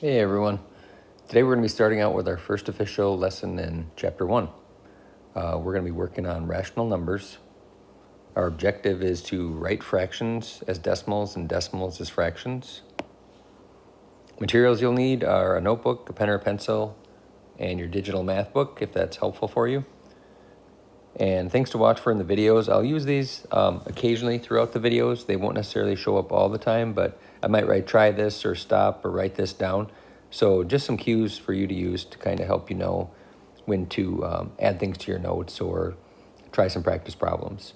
Hey everyone. Today we're going to be starting out with our first official lesson in Chapter 1. We're going to be working on rational numbers. Our objective is to write fractions as decimals and decimals as fractions. Materials you'll need are a notebook, a pen or a pencil, and your digital math book if that's helpful for you. And things to watch for in the videos. I'll use these occasionally throughout the videos. They won't necessarily show up all the time, but I might write try this or stop or write this down. So just some cues for you to use to kind of help you know when to add things to your notes or try some practice problems.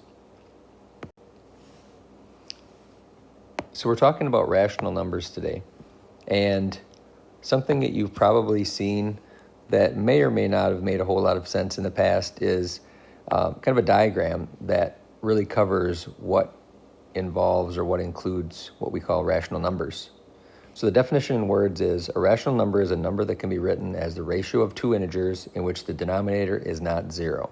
So we're talking about rational numbers today. And something that you've probably seen that may or may not have made a whole lot of sense in the past is kind of a diagram that really covers what involves or what includes what we call rational numbers. So the definition in words is a rational number is a number that can be written as the ratio of two integers in which the denominator is not zero.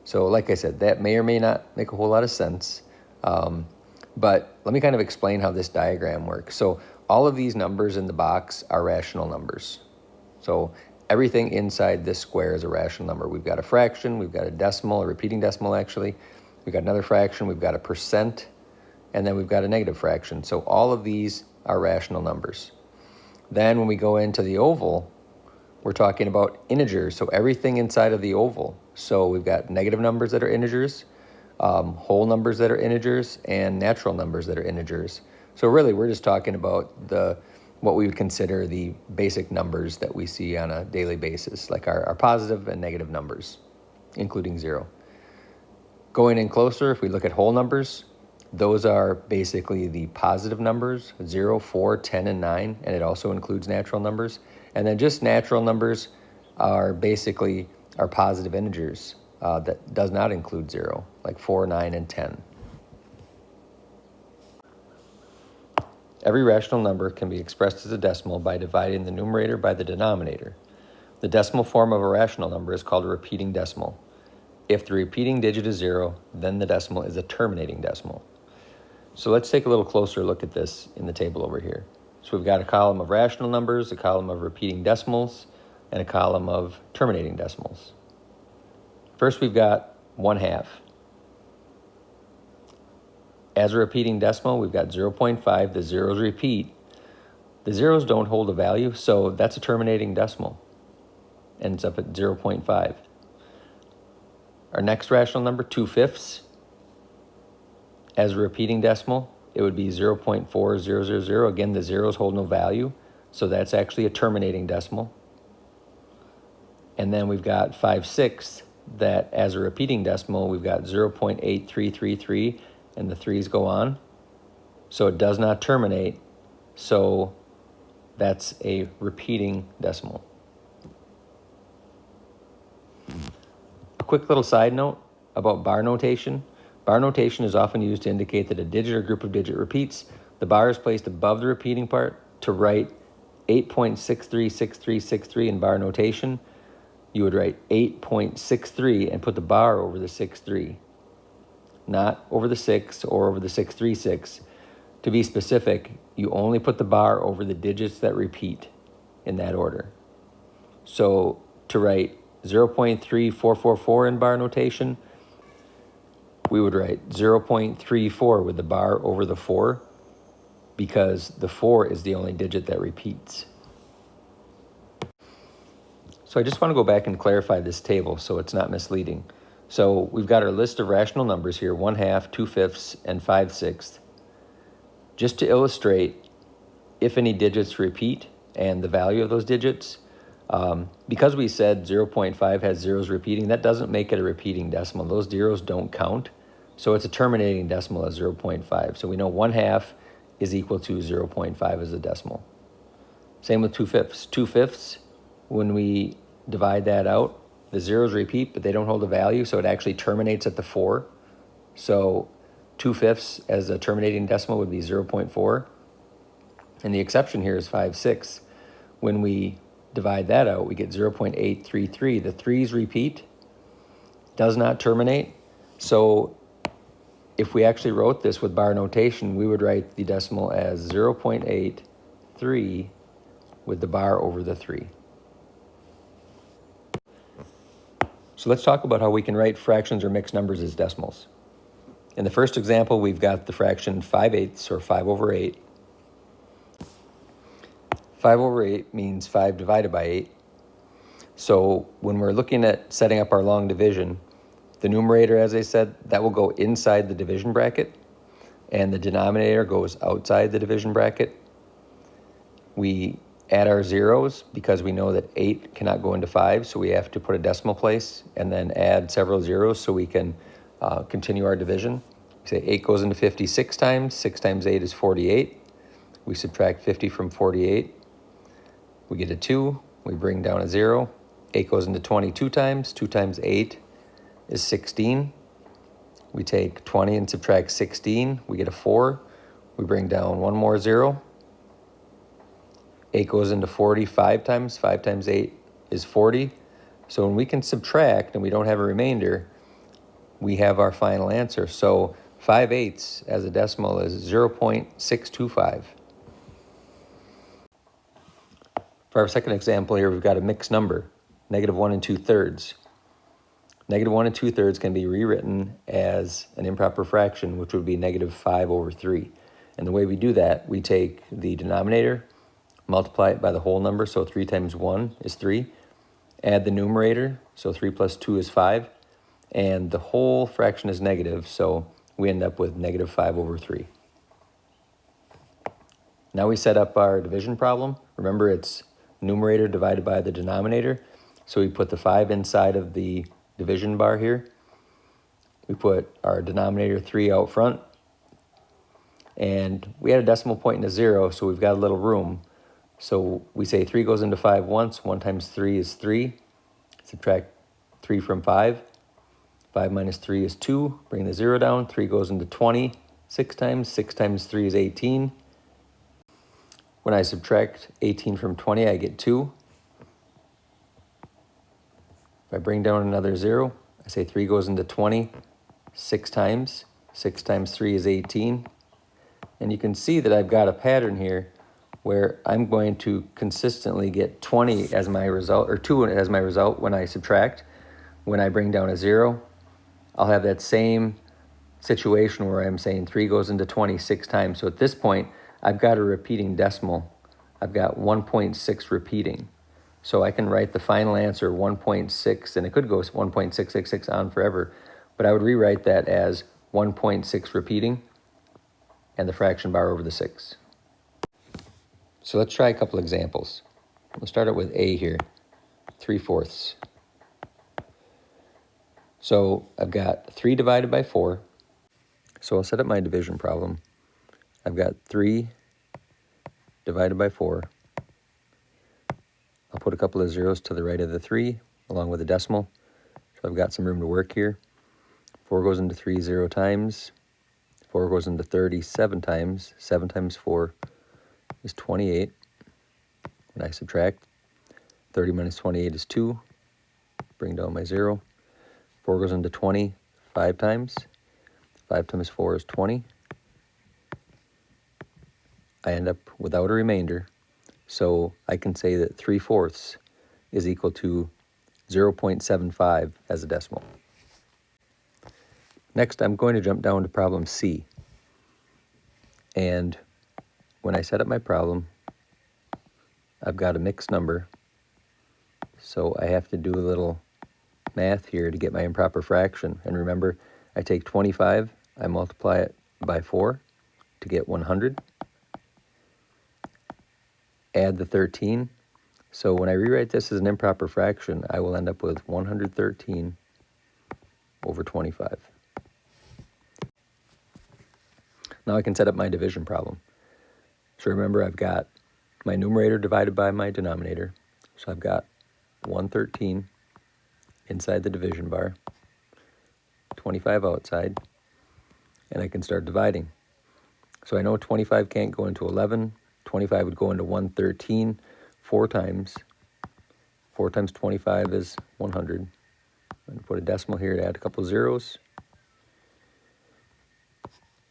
So like I said, that may or may not make a whole lot of sense, but let me kind of explain how this diagram works. So all of these numbers in the box are rational numbers. So everything inside this square is a rational number. We've got a fraction, we've got a decimal, a repeating decimal actually, we've got another fraction, we've got a percent, and then we've got a negative fraction. So all of these are rational numbers. Then when we go into the oval, we're talking about integers, so everything inside of the oval. So we've got negative numbers that are integers, whole numbers that are integers, and natural numbers that are integers. So really we're just talking about what we would consider the basic numbers that we see on a daily basis, like our positive and negative numbers, including zero. Going in closer, if we look at whole numbers, those are basically the positive numbers, 0, 4, 10, and 9, and it also includes natural numbers. And then just natural numbers are basically our positive integers that does not include 0, like 4, 9, and 10. Every rational number can be expressed as a decimal by dividing the numerator by the denominator. The decimal form of a rational number is called a repeating decimal. If the repeating digit is 0, then the decimal is a terminating decimal. So let's take a little closer look at this in the table over here. So we've got a column of rational numbers, a column of repeating decimals, and a column of terminating decimals. First, we've got 1/2. As a repeating decimal, we've got 0.5. The zeros repeat. The zeros don't hold a value, so that's a terminating decimal. Ends up at 0.5. Our next rational number, 2/5. As a repeating decimal, it would be 0.4000. Again, the zeros hold no value, so that's actually a terminating decimal. And then we've got 5/6 that as a repeating decimal, we've got 0.8333, and the 3's go on. So it does not terminate, so that's a repeating decimal. A quick little side note about bar notation. Bar notation is often used to indicate that a digit or group of digit repeats. The bar is placed above the repeating part. To write 8.636363 in bar notation, you would write 8.63 and put the bar over the 63. Not over the 6 or over the 636. To be specific, you only put the bar over the digits that repeat in that order. So to write 0.3444 in bar notation, we would write 0.34 with the bar over the 4 because the 4 is the only digit that repeats. So I just want to go back and clarify this table so it's not misleading. So we've got our list of rational numbers here, 1/2, 2/5, and 5/6. Just to illustrate if any digits repeat and the value of those digits, because we said 0.5 has zeros repeating, that doesn't make it a repeating decimal. Those zeros don't count, so it's a terminating decimal at 0.5. So we know 1/2 is equal to 0.5 as a decimal. Same with 2/5. 2/5, when we divide that out, the zeros repeat, but they don't hold a value, so it actually terminates at the 4. So 2/5 as a terminating decimal would be 0.4. And the exception here is 5/6. When we divide that out, we get 0.833. The 3's repeat, does not terminate. So if we actually wrote this with bar notation, we would write the decimal as 0.83 with the bar over the 3. So let's talk about how we can write fractions or mixed numbers as decimals. In the first example, we've got the fraction 5/8 or 5 over 8. 5 over 8 means 5 divided by 8. So when we're looking at setting up our long division, the numerator, as I said, that will go inside the division bracket, and the denominator goes outside the division bracket. We add our zeros because we know that 8 cannot go into 5, so we have to put a decimal place and then add several zeros so we can continue our division. We say 8 goes into 50 6 times. 6 times 8 is 48. We subtract 50 from 48. We get a 2. We bring down a 0. 8 goes into 20 2 times. 2 times 8 is 16. We take 20 and subtract 16. We get a 4. We bring down one more 0. 8 goes into 40 5 times. 5 times 8 is 40. So when we can subtract and we don't have a remainder, we have our final answer. So 5/8 as a decimal is 0.625. For our second example here, we've got a mixed number, -1 2/3. -1 2/3 can be rewritten as an improper fraction, which would be -5 over 3. And the way we do that, we take the denominator, multiply it by the whole number, so 3 times 1 is 3. Add the numerator, so 3 plus 2 is 5. And the whole fraction is negative, so we end up with -5 over 3. Now we set up our division problem. Remember, it's numerator divided by the denominator. So we put the 5 inside of the division bar here. We put our denominator 3 out front. And we had a decimal point and a 0, so we've got a little room. So we say 3 goes into 5 once. 1 times 3 is 3. Subtract 3 from 5. 5 minus 3 is 2. Bring the 0 down. 3 goes into 20 6 times. 6 times 3 is 18. When I subtract 18 from 20, I get 2. If I bring down another 0, I say 3 goes into 20 6 times. 6 times 3 is 18. And you can see that I've got a pattern here where I'm going to consistently get 20 as my result, or 2 as my result when I subtract. When I bring down a 0, I'll have that same situation where I'm saying 3 goes into 20 6 times. So at this point, I've got a repeating decimal. I've got 1.6 repeating. So I can write the final answer 1.6, and it could go 1.666 on forever, but I would rewrite that as 1.6 repeating and the fraction bar over the 6. So let's try a couple examples. We'll start out with A here, 3/4. So I've got 3 divided by 4. So I'll set up my division problem. I've got 3 divided by 4. I'll put a couple of zeros to the right of the 3 along with a decimal. So I've got some room to work here. 4 goes into 3 0 times. 4 goes into 30 7 times. 7 times 4 is 28. When I subtract, 30 minus 28 is 2. Bring down my 0. 4 goes into 20 5 times. 5 times 4 is 20. I end up without a remainder, so I can say that 3/4 is equal to 0.75 as a decimal. Next, I'm going to jump down to problem C. And when I set up my problem, I've got a mixed number, so I have to do a little math here to get my improper fraction. And remember, I take 25, I multiply it by 4 to get 100. Add the 13. So when I rewrite this as an improper fraction, I will end up with 113 over 25. Now I can set up my division problem. So remember, I've got my numerator divided by my denominator. So I've got 113 inside the division bar, 25 outside, and I can start dividing. So I know 25 can't go into 11. 25 would go into 113 4 times. 4 times 25 is 100. I'm going to put a decimal here to add a couple zeros.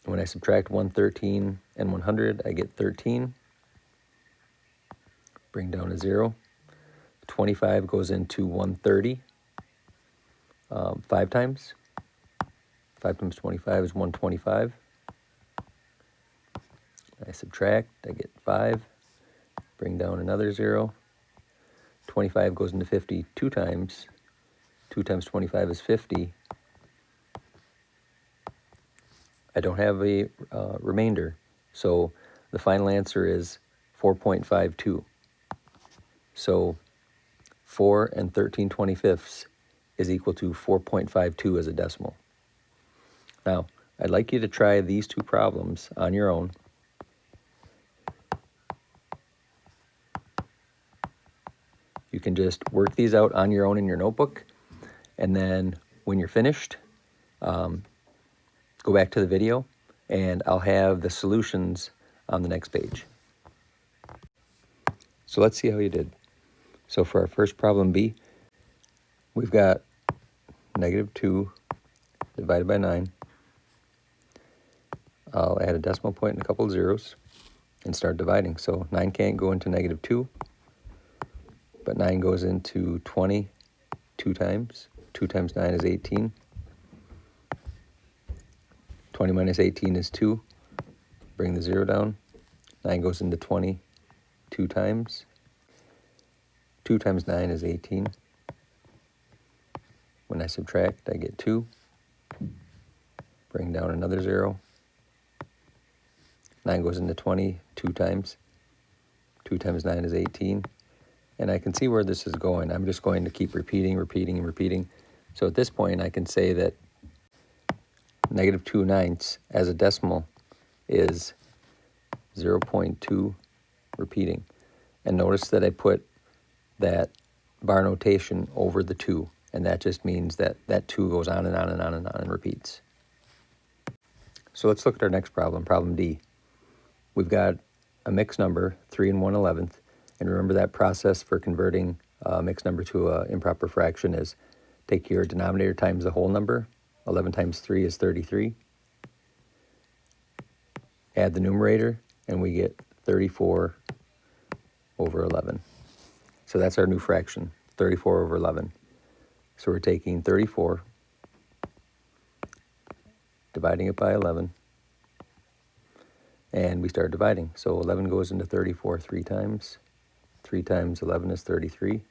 When I subtract 113 and 100, I get 13. bring down a 0. 25 goes into 130 5 times. 5 times 25 is 125. I subtract, I get 5. Bring down another 0. 25 goes into 50 2 times. 2 times 25 is 50. I don't have a remainder, so the final answer is 4.52. So 4 and 13/25 is equal to 4.52 as a decimal. Now, I'd like you to try these two problems on your own. You can just work these out on your own in your notebook, and then when you're finished, go back to the video, and I'll have the solutions on the next page. So let's see how you did. So for our first problem B, we've got -2 divided by 9. I'll add a decimal point and a couple of zeros and start dividing. So 9 can't go into -2, but 9 goes into 20 2 times. 2 times 9 is 18. 20 minus 18 is 2. Bring the 0 down. 9 goes into 20 2 times. 2 times 9 is 18. When I subtract, I get 2. Bring down another 0. 9 goes into 20 2 times. 2 times 9 is 18. And I can see where this is going. I'm just going to keep repeating. So at this point, I can say that -2/9 as a decimal is 0.2 repeating. And notice that I put that bar notation over the 2, and that just means that that 2 goes on and on and on and on and repeats. So let's look at our next problem, problem D. We've got a mixed number, 3 1/11, and remember that process for converting a mixed number to an improper fraction is take your denominator times the whole number. 11 times 3 is 33. Add the numerator, and we get 34/11. So that's our new fraction, 34/11. So we're taking 34, dividing it by 11, and we start dividing. So 11 goes into 34 3 times. 3 times 11 is 33.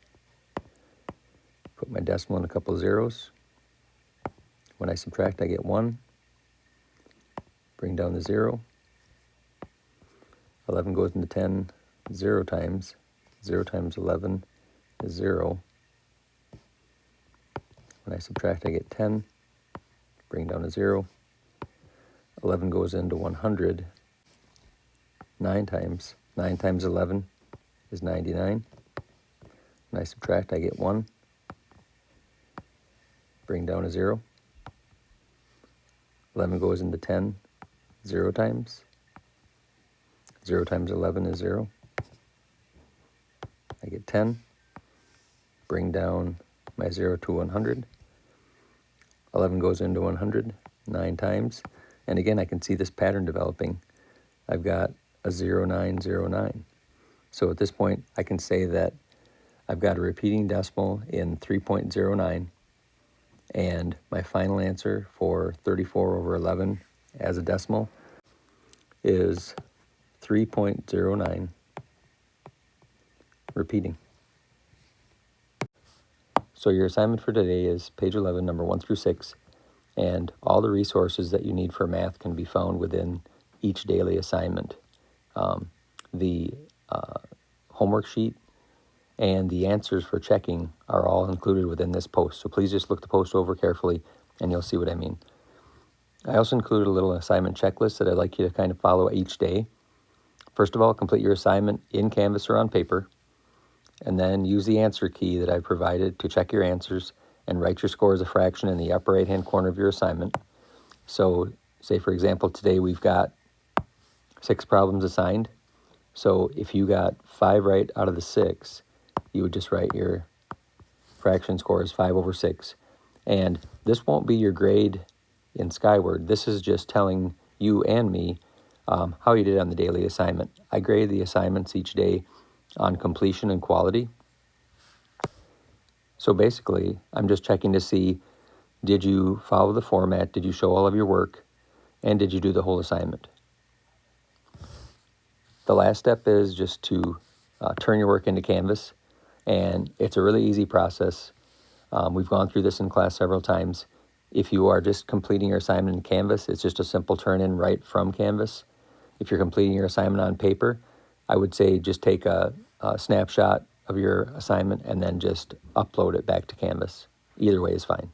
Put my decimal in a couple of zeros. When I subtract, I get 1. Bring down the 0. 11 goes into 10 0 times. 0 times 11 is 0. When I subtract, I get 10. Bring down a 0. 11 goes into 100 9 times. 9 times 11 is 99. When I subtract, I get 1. Bring down a 0. 11 goes into 10 0 times. 0 times 11 is 0. I get 10. Bring down my 0 to 100. 11 goes into 100 9 times. And again, I can see this pattern developing. I've got a 0909. So at this point, I can say that I've got a repeating decimal in 3.09, and my final answer for 34/11 as a decimal is 3.09, repeating. So your assignment for today is page 11, number 1 through 6, and all the resources that you need for math can be found within each daily assignment. The homework sheet and the answers for checking are all included within this post. So please just look the post over carefully and you'll see what I mean. I also included a little assignment checklist that I'd like you to kind of follow each day. First of all, complete your assignment in Canvas or on paper, and then use the answer key that I provided to check your answers and write your score as a fraction in the upper right-hand corner of your assignment. So say, for example, today we've got 6 problems assigned. So if you got 5 right out of the 6, you would just write your fraction score as 5/6. And this won't be your grade in Skyward. This is just telling you and me how you did on the daily assignment. I grade the assignments each day on completion and quality. So basically, I'm just checking to see, did you follow the format? Did you show all of your work? And did you do the whole assignment? The last step is just to turn your work into Canvas. And it's a really easy process. We've gone through this in class several times. If you are just completing your assignment in Canvas, it's just a simple turn in right from Canvas. If you're completing your assignment on paper, I would say just take a snapshot of your assignment and then just upload it back to Canvas. Either way is fine.